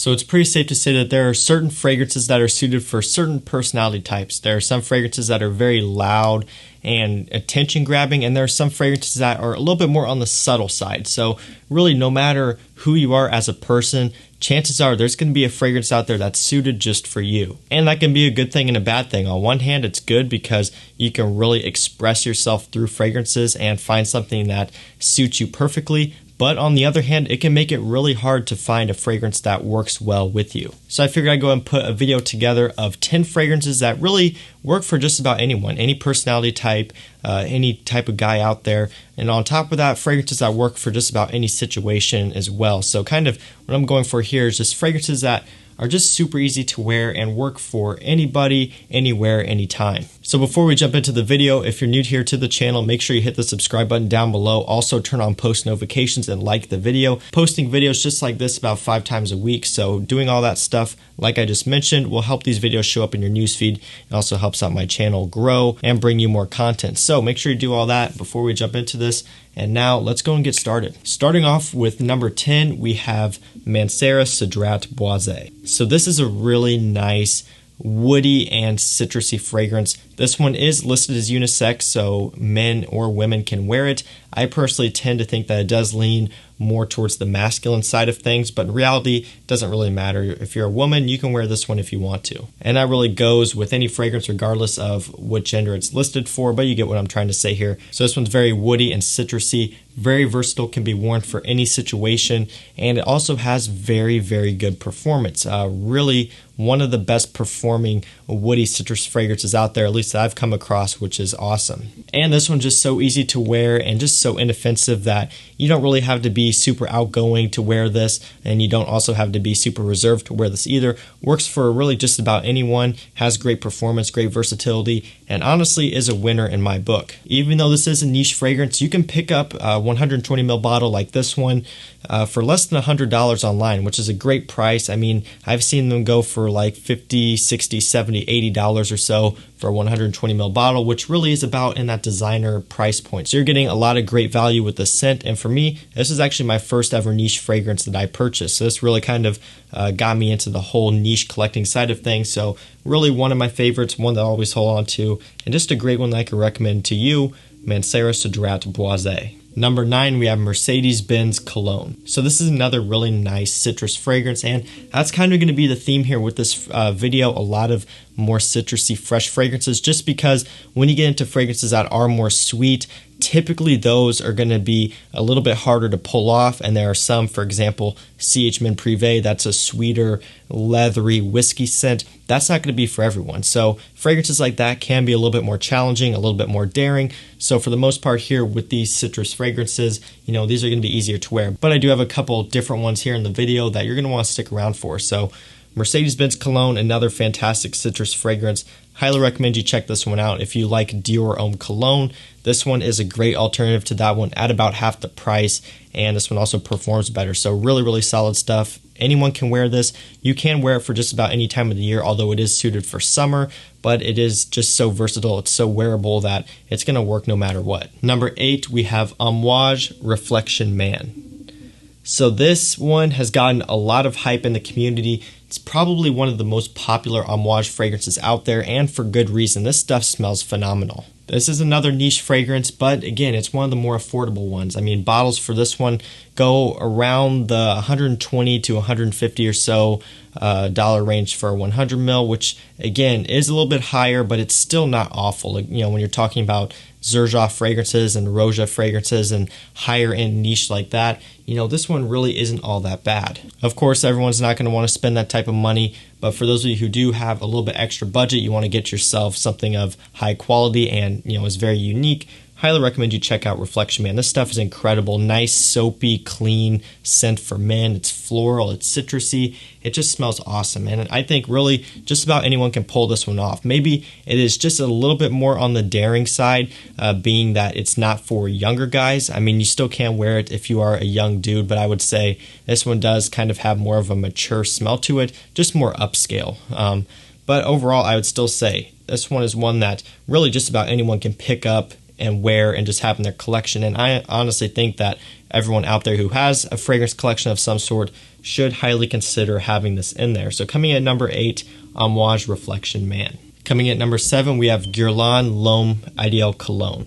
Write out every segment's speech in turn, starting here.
So it's pretty safe to say that there are certain fragrances that are suited for certain personality types. There are some fragrances that are very loud and attention grabbing, and there are some fragrances that are a little bit more on the subtle side. So really, no matter who you are as a person, chances are there's going to be a fragrance out there that's suited just for you. And that can be a good thing and a bad thing. On one hand, it's good because you can really express yourself through fragrances and find something that suits you perfectly. But on the other hand, it can make it really hard to find a fragrance that works well with you. So I figured I'd go and put a video together of 10 fragrances that really work for just about anyone, any personality type, any type of guy out there. And on top of that, fragrances that work for just about any situation as well. So kind of what I'm going for here is just fragrances that are just super easy to wear and work for anybody, anywhere, anytime. So before we jump into the video, if you're new here to the channel, make sure you hit the subscribe button down below. Also turn on post notifications and like the video. Posting videos just like this about 5 times a week. So doing all that stuff, like I just mentioned, will help these videos show up in your newsfeed. It also helps out my channel grow and bring you more content. So make sure you do all that before we jump into this. And now let's go and get started. Starting off with number 10, we have Mancera Cedrat Boisé. So this is a really nice woody and citrusy fragrance. This one is listed as unisex, so men or women can wear it. I personally tend to think that it does lean more towards the masculine side of things, but in reality, it doesn't really matter. If you're a woman, you can wear this one if you want to. And that really goes with any fragrance regardless of what gender it's listed for, but you get what I'm trying to say here. So this one's very woody and citrusy, very versatile, can be worn for any situation, and it also has very, very good performance. Really one of the best performing woody citrus fragrances out there, at least that I've come across, which is awesome. And this one's just so easy to wear and just so inoffensive that you don't really have to be super outgoing to wear this, and you don't also have to be super reserved to wear this either. Works for really just about anyone, has great performance, great versatility, and honestly is a winner in my book. Even though this is a niche fragrance, you can pick up a 120 ml bottle like this one for less than $100 online, which is a great price. I mean, I've seen them go for like $50, $60, $70, $80 or so for a 120 ml bottle, which really is about in that designer price point. So you're getting a lot of great value with the scent. And for me, this is actually my first ever niche fragrance that I purchased. So this really kind of got me into the whole niche collecting side of things. So really one of my favorites, one that I always hold on to, and just a great one that I can recommend to you, Mancera Cedrat Boisé. Number 9, we have Mercedes-Benz Cologne. So this is another really nice citrus fragrance, and that's kind of going to be the theme here with this video, a lot of more citrusy, fresh fragrances, just because when you get into fragrances that are more sweet, typically those are going to be a little bit harder to pull off, and there are some, for example, CH Men Privé, that's a sweeter, leathery whiskey scent. That's not going to be for everyone. So fragrances like that can be a little bit more challenging, a little bit more daring. So for the most part here with these citrus fragrances, you know, these are going to be easier to wear. But I do have a couple different ones here in the video that you're going to want to stick around for. So Mercedes-Benz Cologne, another fantastic citrus fragrance. Highly recommend you check this one out. If you like Dior Homme Cologne, this one is a great alternative to that one at about half the price, and this one also performs better. So really, really solid stuff. Anyone can wear this. You can wear it for just about any time of the year, although it is suited for summer, but it is just so versatile. It's so wearable that it's going to work no matter what. Number 8, we have Amouage Reflection Man. So this one has gotten a lot of hype in the community. It's probably one of the most popular Amouage fragrances out there, and for good reason. This stuff smells phenomenal. This is another niche fragrance, but again, it's one of the more affordable ones. I mean, bottles for this one go around the 120 to 150 or so dollar range for 100 ml, which again is a little bit higher, but it's still not awful. You know, when you're talking about Xerjoff fragrances and Roja fragrances and higher end niche like that, you know, this one really isn't all that bad. Of course, everyone's not going to want to spend that type of money, but for those of you who do have a little bit extra budget, you want to get yourself something of high quality and, you know, is very unique, highly recommend you check out Reflection Man. This stuff is incredible. Nice, soapy, clean scent for men. It's floral, it's citrusy. It just smells awesome. And I think really just about anyone can pull this one off. Maybe it is just a little bit more on the daring side, being that it's not for younger guys. I mean, you still can wear it if you are a young dude, but I would say this one does kind of have more of a mature smell to it, just more upscale. But overall, I would still say this one is one that really just about anyone can pick up and wear and just have in their collection. And I honestly think that everyone out there who has a fragrance collection of some sort should highly consider having this in there. So coming at number 8, Amouage Reflection Man. Coming at number 7, we have Guerlain L'Homme Ideal Cologne.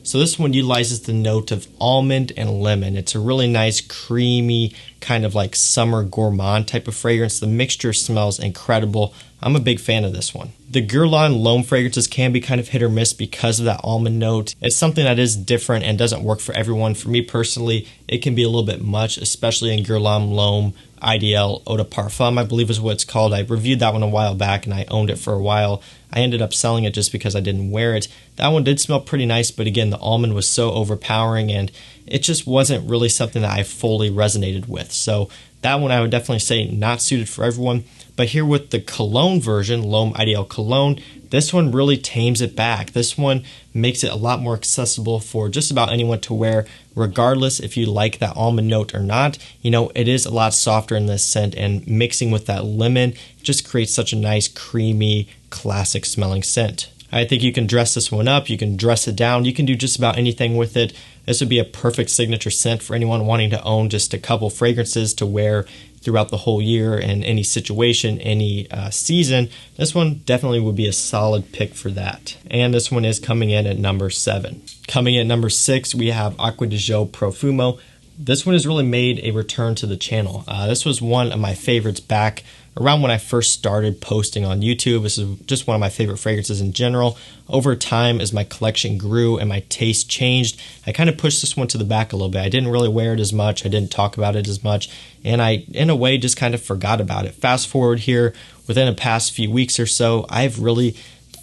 So this one utilizes the note of almond and lemon. It's a really nice, creamy, kind of like summer gourmand type of fragrance. The mixture smells incredible. I'm a big fan of this one. The Guerlain L'Homme fragrances can be kind of hit or miss because of that almond note. It's something that is different and doesn't work for everyone. For me personally, it can be a little bit much, especially in Guerlain L'Homme IDL Eau de Parfum, I believe is what it's called. I reviewed that one a while back and I owned it for a while. I ended up selling it just because I didn't wear it. That one did smell pretty nice, but again, the almond was so overpowering and it just wasn't really something that I fully resonated with. So that one I would definitely say not suited for everyone. But here with the Cologne version, L'Homme Ideal Cologne, this one really tames it back. This one makes it a lot more accessible for just about anyone to wear, regardless if you like that almond note or not. You know, it is a lot softer in this scent, and mixing with that lemon just creates such a nice, creamy, classic smelling scent. I think you can dress this one up, you can dress it down, you can do just about anything with it. This would be a perfect signature scent for anyone wanting to own just a couple fragrances to wear throughout the whole year in any situation, any season. This one definitely would be a solid pick for that. And this one is coming in at number 7. Coming in at number 6, we have Acqua di Gio Profumo. This one has really made a return to the channel. This was one of my favorites back around when I first started posting on YouTube. This is just one of my favorite fragrances in general. Over time, as my collection grew and my taste changed, I kind of pushed this one to the back a little bit. I didn't really wear it as much. I didn't talk about it as much. And I, in a way, just kind of forgot about it. Fast forward here, within the past few weeks or so, I've really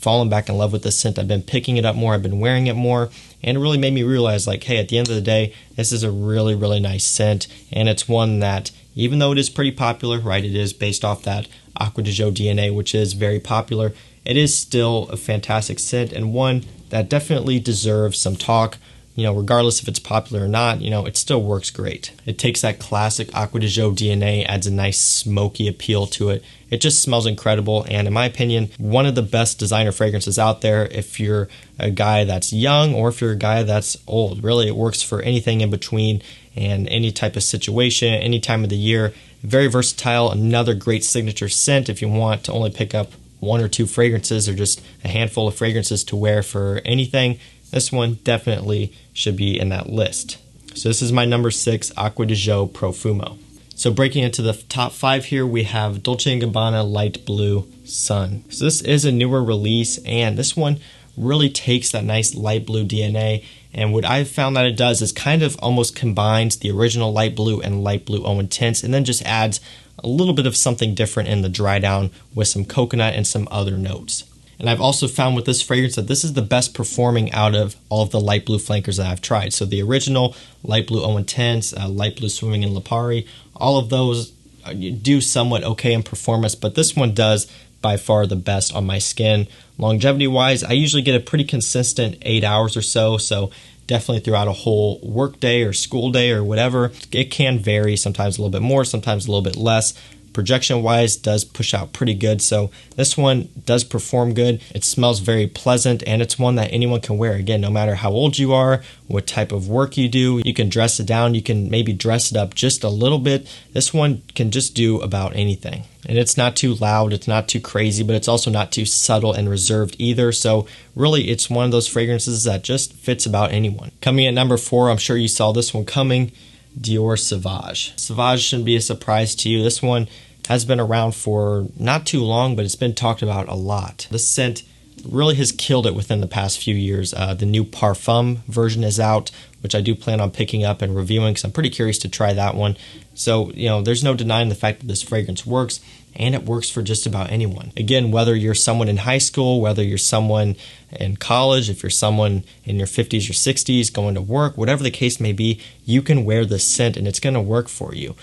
fallen back in love with this scent. I've been picking it up more. I've been wearing it more. And it really made me realize, like, hey, at the end of the day, this is a really, really nice scent. And it's one that, even though it is pretty popular, right, it is based off that Acqua di Gio DNA, which is very popular, it is still a fantastic scent and one that definitely deserves some talk. You know, regardless if it's popular or not, you know, it still works great. It takes that classic Acqua di Gio DNA, adds a nice smoky appeal to it. It just smells incredible, and in my opinion, one of the best designer fragrances out there if you're a guy that's young or if you're a guy that's old. Really, it works for anything in between and any type of situation, any time of the year. Very versatile, another great signature scent if you want to only pick up 1 or 2 fragrances or just a handful of fragrances to wear for anything. This one definitely should be in that list. So this is my number 6, Acqua di Gio Profumo. So breaking into the top 5 here, we have Dolce & Gabbana Light Blue Sun. So this is a newer release, and this one really takes that nice light blue DNA, and what I've found that it does is kind of almost combines the original light blue and light blue Eau Intense, and then just adds a little bit of something different in the dry down with some coconut and some other notes. And I've also found with this fragrance that this is the best performing out of all of the light blue flankers that I've tried. So the original light blue Eau Intense, light blue Swimming in Lipari, all of those do somewhat okay in performance, but this one does by far the best on my skin. Longevity wise, I usually get a pretty consistent 8 hours or so, so definitely throughout a whole work day or school day or whatever. It can vary, sometimes a little bit more, sometimes a little bit less. Projection wise does push out pretty good, so this one does perform good. It smells very pleasant, and it's one that anyone can wear. Again, no matter how old you are, what type of work you do, you can dress it down, you can maybe dress it up just a little bit. This one can just do about anything. And it's not too loud, it's not too crazy, but it's also not too subtle and reserved either. So really, it's one of those fragrances that just fits about anyone. Coming at number 4, I'm sure you saw this one coming, Dior Sauvage. Sauvage shouldn't be a surprise to you. This one has been around for not too long, but it's been talked about a lot. This scent really has killed it within the past few years. The new Parfum version is out, which I do plan on picking up and reviewing because I'm pretty curious to try that one. So, you know, there's no denying the fact that this fragrance works, and it works for just about anyone. Again, whether you're someone in high school, whether you're someone in college, if you're someone in your 50s or 60s going to work, whatever the case may be, you can wear this scent and it's going to work for you.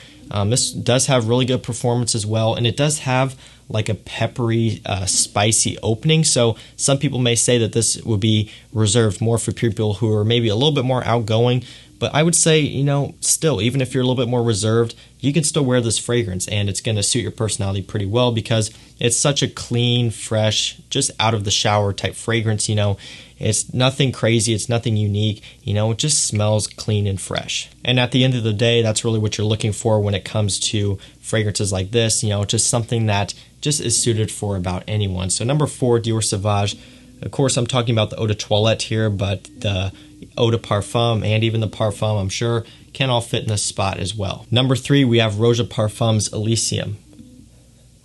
This does have really good performance as well, and it does have like a peppery, spicy opening. So some people may say that this would be reserved more for people who are maybe a little bit more outgoing, But I would say, you know, still, even if you're a little bit more reserved, you can still wear this fragrance and it's going to suit your personality pretty well because it's such a clean, fresh, just out of the shower type fragrance, you know. It's nothing crazy, it's nothing unique, you know, it just smells clean and fresh. And at the end of the day, that's really what you're looking for when it comes to fragrances like this, you know, just something that just is suited for about anyone. So number 4, Dior Sauvage. Of course, I'm talking about the eau de toilette here, but the eau de parfum and even the parfum, I'm sure, can all fit in this spot as well. Number 3, we have Roja Parfums Elysium.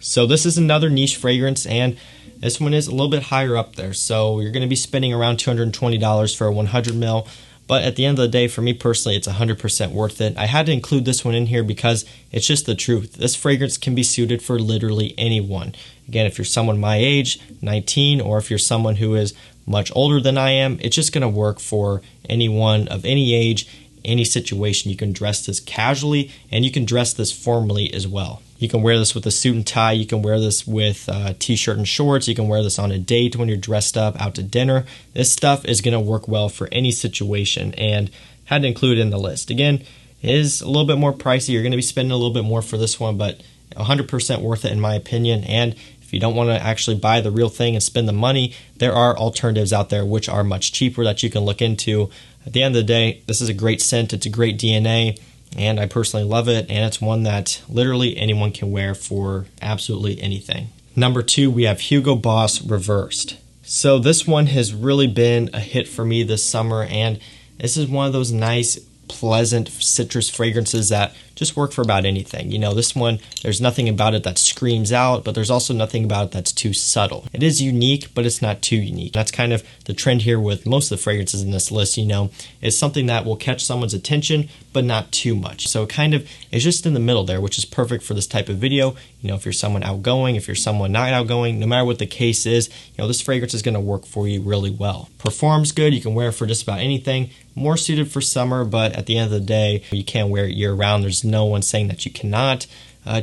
So this is another niche fragrance, and this one is a little bit higher up there. So you're going to be spending around $220 for a 100 ml. But at the end of the day, for me personally, it's 100% worth it. I had to include this one in here because it's just the truth. This fragrance can be suited for literally anyone. Again, if you're someone my age, 19, or if you're someone who is much older than I am, it's just going to work for anyone of any age, any situation. You can dress this casually and you can dress this formally as well. You can wear this with a suit and tie. You can wear this with t-shirt and shorts. You can wear this on a date when you're dressed up out to dinner. This stuff is going to work well for any situation and had to include it in the list. Again, it is a little bit more pricey. You're going to be spending a little bit more for this one, but 100% worth it in my opinion. And if you don't want to actually buy the real thing and spend the money, there are alternatives out there which are much cheaper that you can look into. At the end of the day, this is a great scent. It's a great DNA. And I personally love it, and it's one that literally anyone can wear for absolutely anything. Number 2, we have Hugo Boss Reversed. So this one has really been a hit for me this summer, and this is one of those nice, pleasant citrus fragrances that just work for about anything. You know, this one, there's nothing about it that screams out, but there's also nothing about it that's too subtle. It is unique, but it's not too unique. That's kind of the trend here with most of the fragrances in this list, you know. It's something that will catch someone's attention, but not too much. So it kind of is just in the middle there, which is perfect for this type of video. You know, if you're someone outgoing, if you're someone not outgoing, no matter what the case is, you know, this fragrance is going to work for you really well. Performs good. You can wear it for just about anything. More suited for summer, but at the end of the day, you can't wear it year round. There's no one saying that you cannot.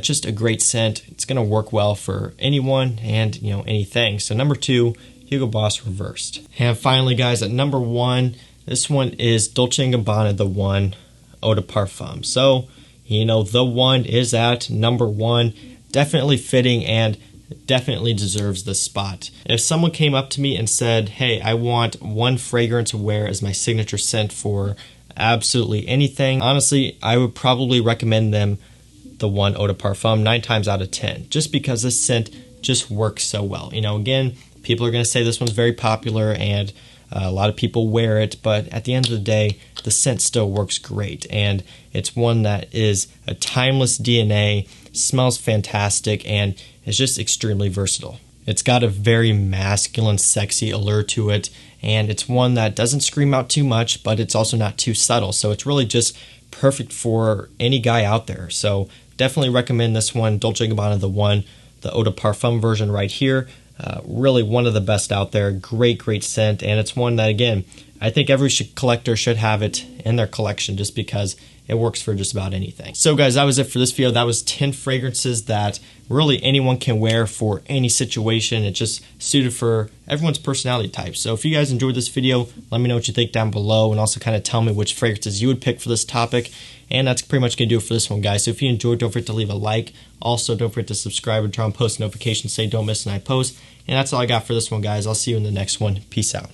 Just a great scent. It's going to work well for anyone and, you know, anything. So number 2, Hugo Boss Reversed. And finally, guys, at number 1, this one is Dolce & Gabbana, the One Eau de Parfum. So, you know, the One is at number 1. Definitely fitting and definitely deserves this spot. If someone came up to me and said, hey, I want one fragrance to wear as my signature scent for absolutely anything, honestly, I would probably recommend them the One Eau de Parfum 9 times out of 10, just because this scent just works so well. You know, again, people are going to say this one's very popular and a lot of people wear it, but at the end of the day, the scent still works great, and it's one that is a timeless DNA, smells fantastic, and is just extremely versatile. It's got a very masculine, sexy allure to it, and it's one that doesn't scream out too much, but it's also not too subtle, so it's really just perfect for any guy out there. So definitely recommend this one, Dolce & Gabbana, the One, the Eau de Parfum version right here. Really one of the best out there. Great scent, and it's one that, again, I think every collector should have it in their collection just because it works for just about anything. So guys, that was it for this video. That was 10 fragrances that really anyone can wear for any situation. It's just suited for everyone's personality type. So if you guys enjoyed this video, let me know what you think down below, and also kind of tell me which fragrances you would pick for this topic. And that's pretty much going to do it for this one, guys. So if you enjoyed, don't forget to leave a like. Also, don't forget to subscribe and turn on post notifications so you don't miss when I post. And that's all I got for this one, guys. I'll see you in the next one. Peace out.